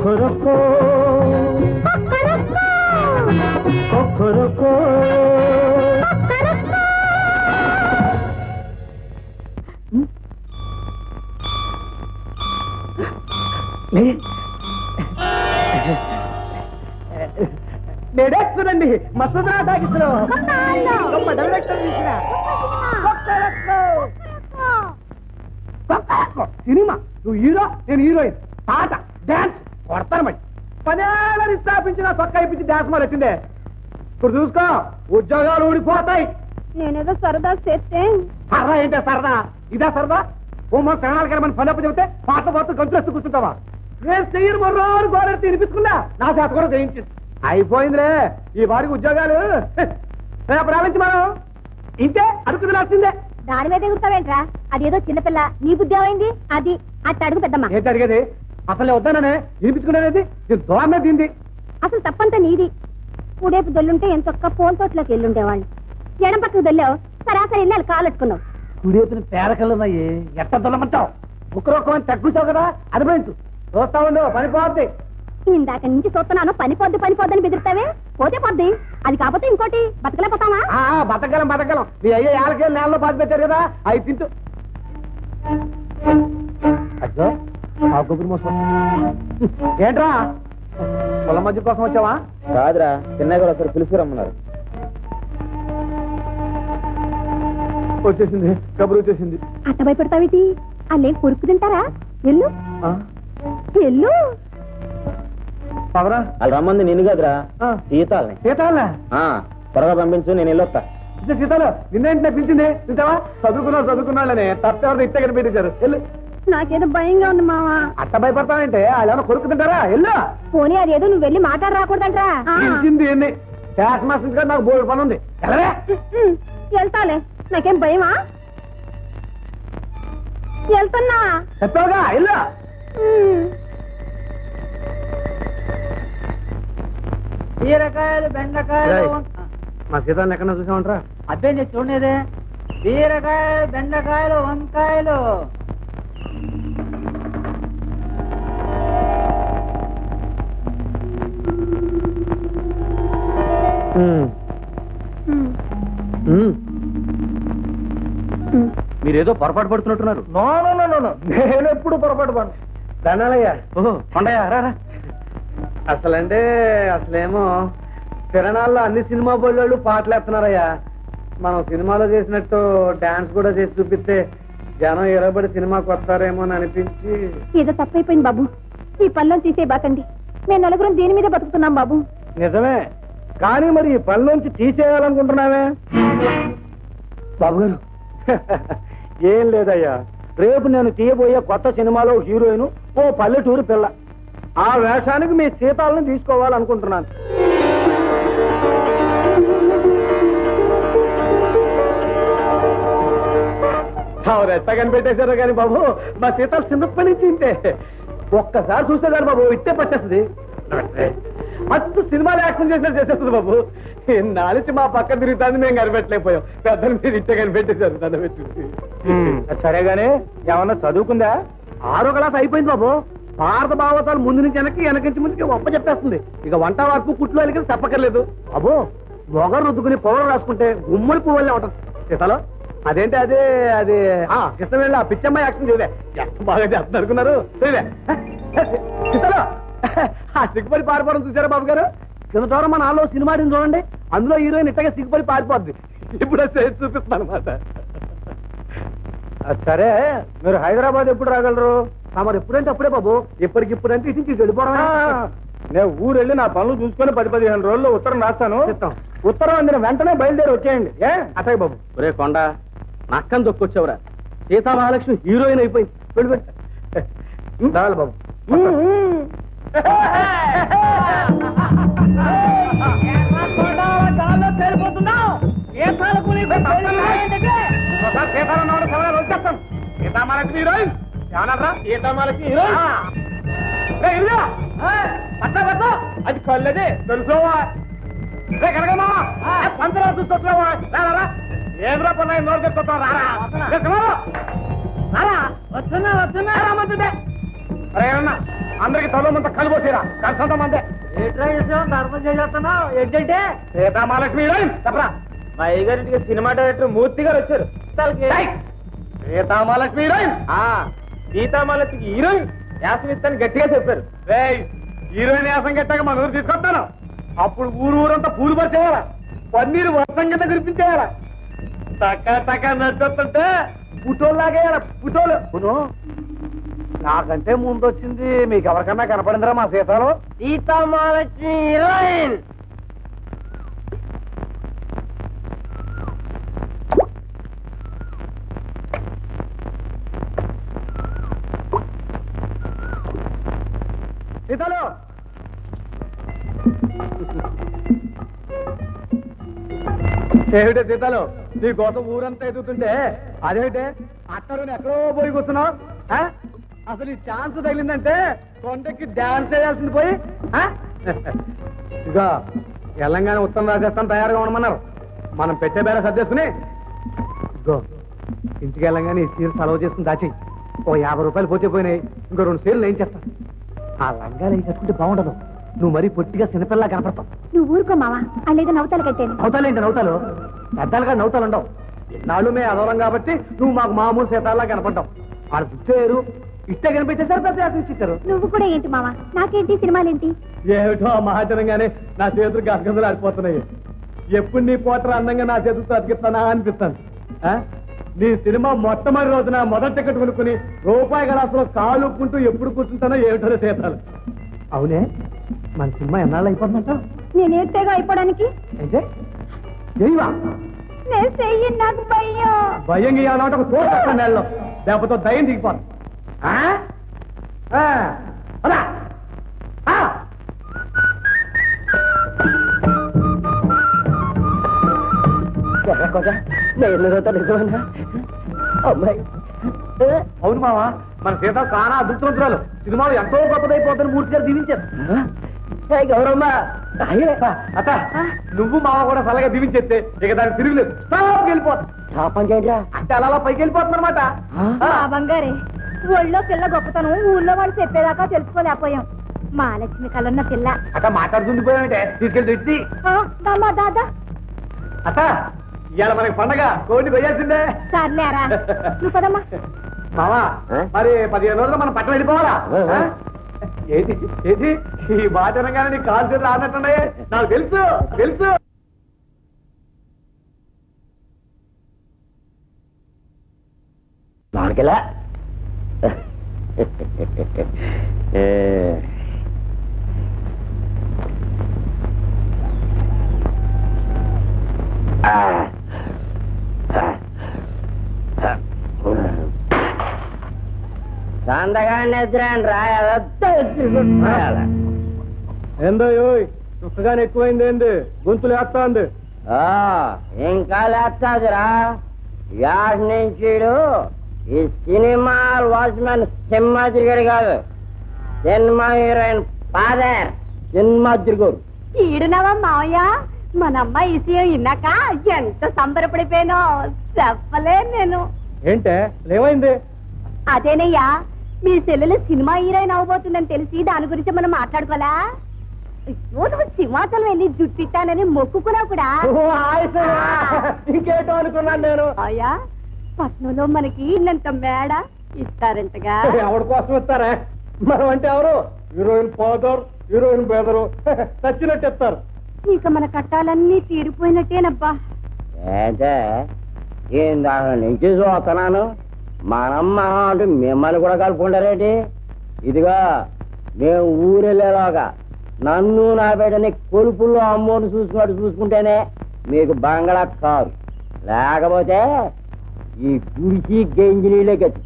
కొక్కరొక్కో కొక్కరొక్కో చూడండి మసూదరా టాకీస్లో గొప్ప డైరెక్టర్ తీసిన సినిమా. నువ్వు హీరో, నేను హీరోయిన్. పాట, డాన్స్ కొడతాను. మరి 10 ఏళ్ళని స్థాపించిన చొక్కా ఇప్పించి డాన్స్ మరి వచ్చిందే. ఇప్పుడు చూసుకో, ఉద్యోగాలు ఊడిపోతాయి. నేనేదో సరదా చేస్తే సరదా ఏంటే సరదా? ఇదే సరదా? ఓ మన ప్రాణాలు కానీ మన పని అప్పు చెబితే పాట పాటు గంతులు వేస్తూ కూర్చుంటావా? నేను చెయ్యను మరో గోడెత్తి వినిపించుకున్నా, నా చేత కూడా చేయించింది. అయిపోయిందిలే ఈ వారికి ఉద్యోగాలు. రేపు రాలించి మనం ఇంతే అడుగు తినాల్సిందే. దాని మీద ఎగురుతావేంట్రా? అదేదో చిన్నపిల్ల, నీ బుద్ధి ఏమైంది? అది అట్ట అడుగు పెద్దమ్మా. ఏంటి అడిగేది? అసలు వద్దాననే వినిపించుకునేది దోరనే దీంది. అసలు తప్పంతా నీది. ఉడేపు దొల్లుంటే ఎంతొక్క ఫోన్ తోటలోకి వెళ్ళుండేవాళ్ళు. ఎడం పక్కకు దొల్లావు, సరాసరి వెళ్ళి వాళ్ళు కాలెట్టుకున్నావు. కుడివైపున పేరకలున్నాయి, ఎట్ట దొల్లమంటావు? ఒక్కరొక్కమని తగ్గుతావు కదా, అనుభవించు. చూస్తా ఉండు, పని పోద్ది. ఇందాక నుంచి చూస్తున్నాను, పనిపోద్దని బెదిరిస్తావే. పోతే పోద్ది, అది కాకపోతే ఇంకోటి బతకలేకపోతావా? బతకగలం. మీ అయ్యే 4 ఏళ్ళ నేలలో పాతి పెట్టారు కదా, అవి తింటూ. అయ్యో ఆ కొబ్బరి మోసం ఏంట్రా? పొలం మధ్య కోసం వచ్చావా? కాదురా, చిన్నగా ఒకరు పిలుచుకురమ్మన్నారు. వచ్చేసింది, కబురు వచ్చేసింది. అట్ట భయపడతావేటి? అల్లేం కొరుకు తింటారా? ఎల్లు ఎల్లు. పవరా వాళ్ళు రమ్మంది నిన్ను కదరా, సీతాలని. సీతాల త్వరగా పంపించు, నేను వెళ్ళొస్తా. సీతాలు నిన్నేంటే పిలిచింది? చూసావా, చదువుకున్నాళ్ళనే తప్పెవరితో ఇట్టే కనిపెట్టించారు. వెళ్ళు. నాకేదో భయంగా ఉంది మావా. అట్ట భయపడతానంటే వాళ్ళు ఏమైనా కొరుకు తింటారా? వెళ్ళు. పోనీ అదేదో నువ్వు వెళ్ళి మాట్లాడి రాకూడదంటరా? పిలిచింది ఎన్ని క్యాష్ మాస్టర్ కదా, నాకు బోర్డు పని ఉంది. వెళ్తాలే, నాకేం భయమా? వెళ్తున్నా. చెప్పావుగా, వెళ్ళు. బీరకాయలు, బెండకాయలు. మా సీతాన్ని ఎక్కడ చూసామంటారా? అబ్బే నేను చూడలేదే. బీరకాయలు, బెండకాయలు, వంకాయలు. మీరేదో పొరపాటు పడుతున్నట్టున్నారు. నో, నేను ఎప్పుడు పొరపాటు పడు. ధనాలయ్యా, కొండయ్యా రా. అసలేమో తిరణాల్లో అన్ని సినిమా బోళ్ళు పాటలు వేస్తున్నారయ్యా. మనం సినిమాలో చేసినట్టు డాన్స్ కూడా చేసి చూపిస్తే జనం ఎరబడి సినిమాకి వస్తారేమో అని అనిపించి. ఏదో తప్పైపోయింది బాబు, ఈ పనులను తీసే బాకండి. మేము నలుగురం దీని మీద బతుకుతున్నాం బాబు. నిజమే, కానీ మరి ఈ పని నుంచి తీసేయాలనుకుంటున్నావే బాబు గారు? ఏం లేదయ్యా, రేపు నేను తీయబోయే కొత్త సినిమాలో హీరోయిన్ ఓ పల్లెటూరు పిల్ల. ఆ వేషానికి మీ సీతాలను తీసుకోవాలనుకుంటున్నాను. ఎట్ట కనిపెట్టేశారో కానీ బాబు, మా సీతాలు చిన్నప్పటి నుంచి ఇంతే. ఒక్కసారి చూసేదాన్ని బాబు, ఇట్టే పట్టేస్తుంది. మస్తు సినిమాలు యాక్షన్ చేసేస్తుంది బాబు. నాలిసి మా పక్క తిరుగుతుంది, మేము కనిపెట్టలేకపోయాం. పెద్దలు మీరు ఇట్టే కనిపెట్టేశారు. దాన్ని పెట్టి సరేగానే ఏమన్నా చదువుకుందా? 6వ క్లాస్ అయిపోయింది బాబు. భారత భావతాలు ముందు నుంచి వెనక నుంచి ముందుకి ఒప్ప చెప్పేస్తుంది. ఇక వంట వరకు కుట్లు వెళ్ళి చెప్పక్కర్లేదు బాబు. మొగరు రుద్దుకుని పౌడర్ రాసుకుంటే గుమ్మడి పువ్వులే ఉంటుంది. సీతాలో అదేంటి అది కృష్ణవేళ్ళ ఆ పిచ్చమ్మాయి యాక్షన్ చేయలే, ఎంత బాగా చేస్తున్నారు అనుకున్నారు. సీతాలో ఆ సిగ్గుపడి పారిపోవడం చూసారా బాబు గారు? కింద దూరం మన నాలో సినిమా చూడండి, అందులో హీరోయిన్ ఇట్టగా సిగ్గుపడి పారిపోద్ది. ఇప్పుడు చూపిస్తాను అనమాట. సరే, మీరు హైదరాబాద్ ఎప్పుడు రాగలరు? మరి ఎప్పుడంటే అప్పుడే బాబు. ఇప్పటికిప్పుడంటే ఇటు నుంచి వెళ్ళిపోవడం. నేను ఊరు వెళ్ళి నా పనులు చూసుకొని 10-15 రోజుల్లో ఉత్తరం రాస్తాను. ఉత్తరం అందిన వెంటనే బయలుదేరి వచ్చేయండి. అట్టాయి బాబు. ఒరే కొండ, నక్కని దొక్కొచ్చావురా. సీతా మహాలక్ష్మి హీరోయిన్ అయిపోయింది. వెళ్ళి చాలు బాబు. సీతామహాలక్ష్మి హీరోయిన్ ఏమన్నారా? సీతామహాలక్ష్మి హీరోయిన్ అది కళ్ళదే తెలుసుకోవా? కనకమ్మా పంచరా చూస్తున్నావా? ఏదో పన్నాయి నోరు చెప్తావు. రారా వస్తున్నా రామంటుంటే. అరే ఏమన్నా అందరికి తలమంతా కలిపోసేరా కలిసంతం అంతే ఏట్రా చేసావు ధర్మం చేసేస్తున్నావు ఏంటంటే సీతామహాలక్ష్మి హీరోయిన్ చెప్పరా మా అయ్యగారింటికి సినిమా డైరెక్టర్ మూర్తి గారు వచ్చారు సీతామహాలక్ష్మి హీరోయిన్ సీతామాలకి హీరోయిన్ యాసమిస్తాను గట్టిగా చెప్పారు. హీరోయిన్ యాసం గట్టాక మన ఊరు తీసుకొస్తాను. అప్పుడు ఊరంతా పూలు పరిచేయాలా, పన్నీరు వర్షం కింద కురిపించేయాలా, టకా టకా నచ్చుతుంటే పుటోల్లాగేయాల పుటోలు. నాకంటే ముందు వచ్చింది మీకు ఎవరికన్నా కనపడిందిరా మా సీతాలో? సీతామహాలక్ష్మి హీరోయిన్ సీతాలో ఏమిటే సీతాలో నీ కోసం ఊరంతా ఎదుగుతుంటే అదేమిటే అక్కడుని ఎక్కడో పోయి కూర్చున్నావు? అసలు ఈ ఛాన్స్ తగిలిందంటే కొండకి డాన్స్ చేయాల్సింది పోయి ఇక తెలంగాణ ఉత్తరం రాజస్థాన్ తయారుగా ఉండమన్నారు. మనం పెట్టే బేర సర్దేసుకుని ఇగో ఇంటికి వెళ్ళంగానే ఈ చీర సెలవు చేసుకుని దాచి ఒక 50 రూపాయలు పోతే పోయినాయి. ఇంకో 2 చీరలు ఏం చేస్తాను. ఆ లంగాలు ఏం కట్టుకుంటే బాగుండదు. నువ్వు మరీ పొట్టిగా చిన్నపిల్లలా కనపడతావు. నువ్వు ఊరుకో మావా, వాళ్ళేదో నవ్వుతాలు కట్టాను. నవ్వుతాలేంటి నవ్వుతాలు? పెద్దలుగా నవ్వుతాలు ఉండవు. నాళ్ళు మే అదోరం కాబట్టి నువ్వు మాకు మామూలు సీతాల్లా కనపడ్డావు. వాళ్ళు చూసేరు ఇట్టే కనిపించేసారు, పెద్ద ఇచ్చారు. నువ్వు కూడా ఏంటి మావా, నాకేంటి సినిమాలేంటి? ఏమిటో మహాజనంగానే నా చేతులు గసగసలు ఆడిపోతున్నాయి. ఎప్పుడు నీ పోటర్ అందంగా నా చేతులతో అతికిస్తానా అనిపిస్తాను. నీ సినిమా మొట్టమొదటి రోజున మొదటి టికెట్ కొనుక్కుని రూపాయి గలాసులో కాలు ఉప్పుకుంటూ ఎప్పుడు కూర్చుంటానో ఏమిటో సీతాలు. అవునే మన సినిమా ఎన్నాళ్ళు అయిపోతుందంట? నేను ఏడ్తేగా అయిపోవడానికి అయితే చేయవా? నేను చెయ్యి, నాకు భయం. భయం గీయాలంటే ఒక చోట నెలలో లేకపోతే దయ్యం దిగిపోదు. అమ్మాయి అవును మావా, మన సీత చాలా అదృష్టవంతురాలు. సినిమాలు ఎంతో గొప్పదైపోతుందని మూర్తి గారు దీవించారు. గౌరమ్మ అత్త నువ్వు మావ కూడా సలగా దీవించేస్తే ఇక దానికి తిరుగులేదు, స్టాప్ వెళ్ళిపోతుంది. అంటే అలా పైకి వెళ్ళిపోతుంది అనమాట. బంగారే, ఒళ్ళో పిల్ల గొప్పతనం ఊళ్ళో వాళ్ళు చెప్పేదాకా తెలుసుకోలేకపోయాం. మహాలక్ష్మి కలన్న పిల్ల అక్క మాట్లాడుతుండిపోయామంటే తీసుకెళ్ళి తెచ్చి దాదా అత్త ఇవాళ మనకి పండగ కోడి వేయాల్సిందే. సర్లేరా, నువ్వు పదమ్మా. మావా మరి 15 రోజులు మనం పట్టణం వెళ్ళిపోవాలా? ఏది ఏది ఈ బాధ్యనగానే నీ కాల్ చేతులు ఆడినట్టున్నాయి. నాకు తెలుసు తెలుసు. మామిడికెలా సందగాన్ని ఎదురాని రాయాల ఏందో చుక్కగానే ఎక్కువైంది. ఏంది గొంతులు వేస్తా ఉంది? ఇంకా లేస్తాదిరా. యాడ్ నుంచి ఈ సినిమా వాచ్మెన్ సింహాద్రిగారు కాదు, సినిమా హీరోయిన్ ఫాదర్ సింహాద్రిగారు. ఈడునవా మావయ్య, మన అమ్మాయి విషయం విన్నాక ఎంత సంబరపడిపోయానో చెప్పలే నేను. ఏంటే ఏమైంది? అదేనయ్యా, మీ చెల్లెలు సినిమా హీరోయిన్ అవబోతుందని తెలిసి దాని గురించి మనం మాట్లాడుకోవాలా? నువ్వు సింహాచలం వెళ్ళి జుట్టిట్టానని మొక్కుకున్నావు కూడా. ఇంకేటో అనుకున్నాను నేను. అయ్యా, పట్నంలో మనకి ఇల్లంత మేడ ఇస్తారంటగా. ఎవరి కోసం ఇస్తారా? మనం అంటే ఎవరు? హీరోయిన్ ఫాదర్, హీరోయిన్ బ్రదరు చచ్చినట్టు ఇస్తారు. ఇక మన కట్టాలన్నీ తీరిపోయినట్టేనబ్బా. అంటే ఇందాక నుంచి చూస్తున్నాను, మనమ్మ అంటూ మిమ్మల్ని కూడా కలుపుకుంటారేంటి? ఇదిగా మేము ఊరెళ్ళేలాగా నన్ను నా బిడ్డని కొలుపుల్లో అమ్మోని చూసుకుంటేనే మీకు బంగళా కారు, లేకపోతే ఈ గుడిసి గెంజి నీళ్ళే గతి.